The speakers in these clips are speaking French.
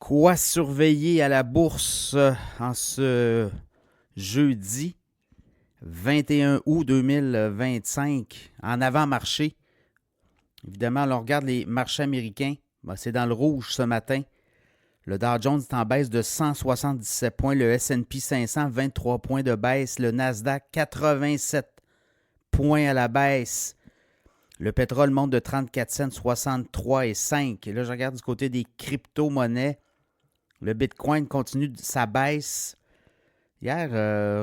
Quoi surveiller à la bourse en ce jeudi 21 août 2025 en avant-marché? Évidemment, on regarde les marchés américains. Ben, c'est dans le rouge ce matin. Le Dow Jones est en baisse de 177 points. Le S&P 500, 23 points de baisse. Le Nasdaq, 87 points à la baisse. Le pétrole monte de 34 cents, 63,5. Et là, je regarde du côté des crypto-monnaies. Le Bitcoin continue sa baisse. Hier,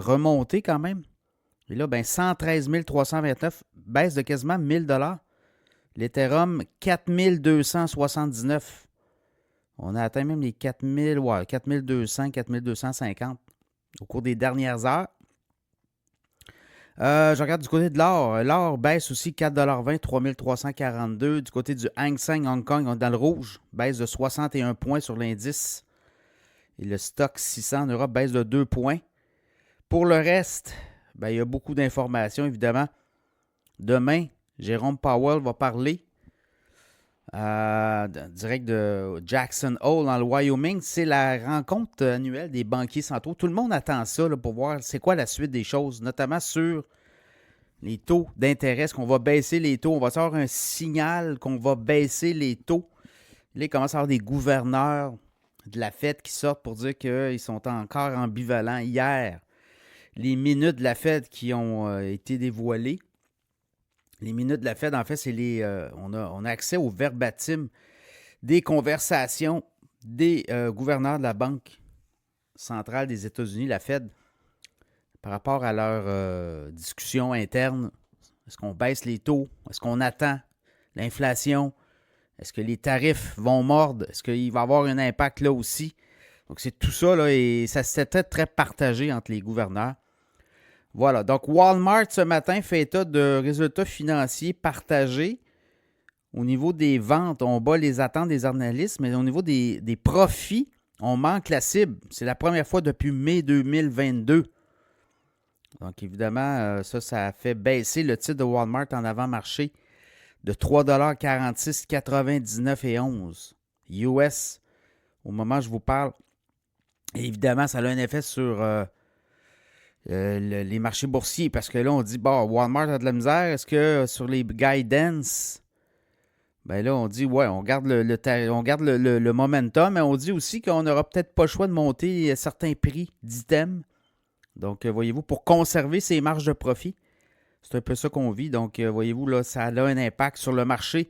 remonté quand même. Et là, 113 329, baisse de quasiment 1000 $. L'Ethereum, 4279. On a atteint même les 4000, 4200, 4250 au cours des dernières heures. Je regarde du côté de l'or. L'or baisse aussi 4,20 $, 3342. Du côté du Hang Seng Hong Kong, on est dans le rouge. Baisse de 61 points sur l'indice. Et le stock 600 en Europe baisse de 2 points. Pour le reste, il y a beaucoup d'informations, évidemment. Demain, Jérôme Powell va parler direct de Jackson Hole dans le Wyoming. C'est la rencontre annuelle des banquiers centraux. Tout le monde attend ça là, pour voir c'est quoi la suite des choses, notamment sur les taux d'intérêt. Est-ce qu'on va baisser les taux? On va avoir un signal qu'on va baisser les taux. Là, il commence à y avoir des gouverneurs de la Fed qui sortent pour dire qu'ils sont encore ambivalents. Hier, les minutes de la Fed qui ont été dévoilées. Les minutes de la Fed, en fait, c'est on a accès au verbatim des conversations des gouverneurs de la Banque centrale des États-Unis, la Fed, par rapport à leur discussion interne. Est-ce qu'on baisse les taux? Est-ce qu'on attend l'inflation? Est-ce que les tarifs vont mordre? Est-ce qu'il va y avoir un impact là aussi? Donc, c'est tout ça, là, et ça s'était très partagé entre les gouverneurs. Voilà. Donc, Walmart, ce matin, fait état de résultats financiers partagés. Au niveau des ventes, on bat les attentes des analystes, mais au niveau des profits, on manque la cible. C'est la première fois depuis mai 2022. Donc, évidemment, ça a fait baisser le titre de Walmart en avant-marché de 3,46 $, 99 et 11 US au moment où je vous parle. Et évidemment, ça a un effet sur les marchés boursiers parce que là, on dit, Walmart a de la misère. Est-ce que sur les guidance, là, on dit, on garde le momentum, mais on dit aussi qu'on n'aura peut-être pas le choix de monter certains prix d'items. Donc, voyez-vous, pour conserver ces marges de profit. C'est un peu ça qu'on vit. Donc, voyez-vous, là, ça a un impact sur le marché.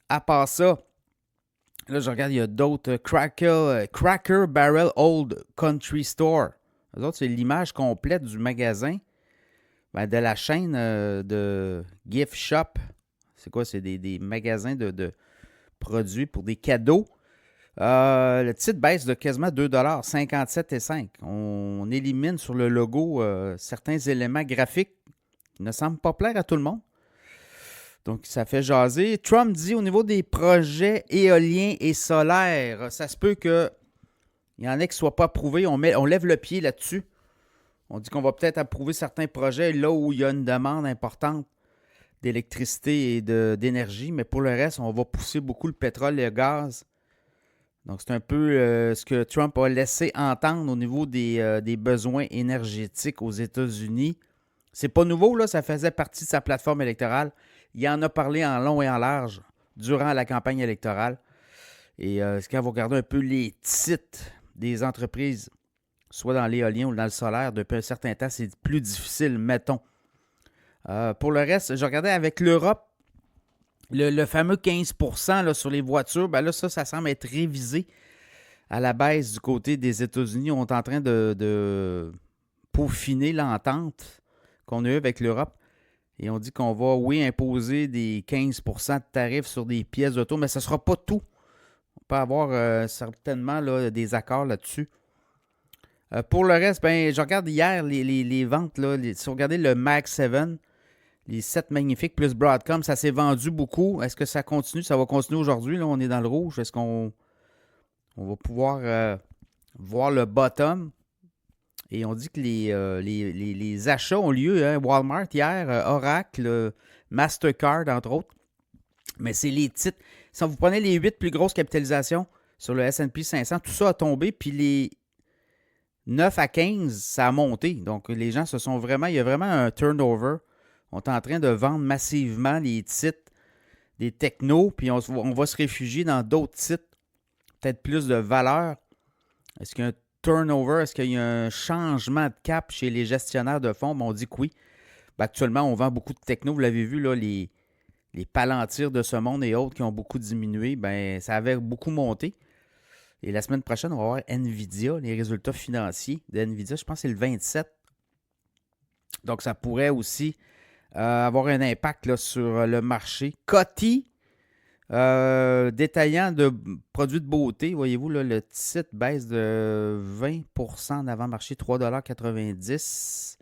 À part ça, là, je regarde, il y a d'autres. Cracker Barrel Old Country Store. Les autres, c'est l'image complète du magasin, de la chaîne de gift shop. C'est quoi? C'est des magasins de produits pour des cadeaux. Le titre baisse de quasiment 2 $, 57,5 $. On élimine sur le logo certains éléments graphiques qui ne semblent pas plaire à tout le monde. Donc, ça fait jaser. Trump dit au niveau des projets éoliens et solaires, ça se peut qu'il y en ait qui ne soient pas approuvés. On lève le pied là-dessus. On dit qu'on va peut-être approuver certains projets là où il y a une demande importante d'électricité et d'énergie. Mais pour le reste, on va pousser beaucoup le pétrole et le gaz. Donc, c'est un peu ce que Trump a laissé entendre au niveau des besoins énergétiques aux États-Unis. C'est pas nouveau, là, ça faisait partie de sa plateforme électorale. Il en a parlé en long et en large durant la campagne électorale. Et quand vous regardez un peu les titres des entreprises, soit dans l'éolien ou dans le solaire, depuis un certain temps, c'est plus difficile, mettons. Pour le reste, je regardais avec l'Europe, le fameux 15% là, sur les voitures, là, ça semble être révisé à la baisse du côté des États-Unis. On est en train de peaufiner l'entente qu'on a eue avec l'Europe. Et on dit qu'on va, imposer des 15% de tarifs sur des pièces d'auto, mais ce ne sera pas tout. On peut avoir certainement là, des accords là-dessus. Pour le reste, je regarde hier les ventes. Là, si vous regardez le Mag 7, les 7 magnifiques plus Broadcom, ça s'est vendu beaucoup. Est-ce que ça continue? Ça va continuer aujourd'hui. Là, on est dans le rouge. Est-ce qu'on va pouvoir voir le bottom? Et on dit que les achats ont lieu. Walmart hier, Oracle, Mastercard, entre autres. Mais c'est les titres. Si vous prenez les 8 plus grosses capitalisations, sur le S&P 500, tout ça a tombé, puis les 9 à 15, ça a monté. Donc, les gens se sont vraiment... Il y a vraiment un turnover. On est en train de vendre massivement les titres des technos, puis on va se réfugier dans d'autres titres, peut-être plus de valeur. Est-ce qu'il y a un turnover? Est-ce qu'il y a un changement de cap chez les gestionnaires de fonds? On dit que oui. Ben, actuellement, on vend beaucoup de techno. Vous l'avez vu, là, les Palantir de ce monde et autres qui ont beaucoup diminué. Ben, ça avait beaucoup monté. Et la semaine prochaine, on va voir NVIDIA, les résultats financiers de NVIDIA. Je pense que c'est le 27. Donc, ça pourrait aussi avoir un impact là, sur le marché. Coty, détaillant de produits de beauté, voyez-vous, là, le titre baisse de 20% en avant-marché, 3,90 $.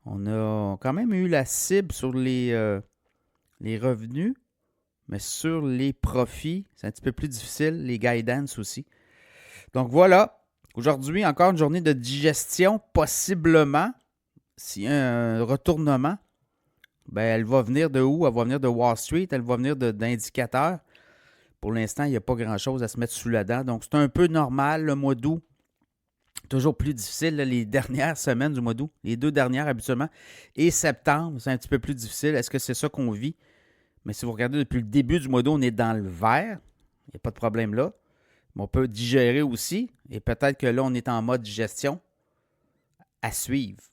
On a quand même eu la cible sur les revenus, mais sur les profits, c'est un petit peu plus difficile, les guidance aussi. Donc voilà, aujourd'hui, encore une journée de digestion, possiblement, s'il y a un retournement. Ben, elle va venir de où? Elle va venir de Wall Street, elle va venir d'indicateurs. Pour l'instant, il n'y a pas grand-chose à se mettre sous la dent. Donc, c'est un peu normal, le mois d'août. Toujours plus difficile, là, les dernières semaines du mois d'août. Les 2 dernières, habituellement. Et septembre, c'est un petit peu plus difficile. Est-ce que c'est ça qu'on vit? Mais si vous regardez depuis le début du mois d'août, on est dans le vert. Il n'y a pas de problème là. Mais on peut digérer aussi. Et peut-être que là, on est en mode digestion à suivre.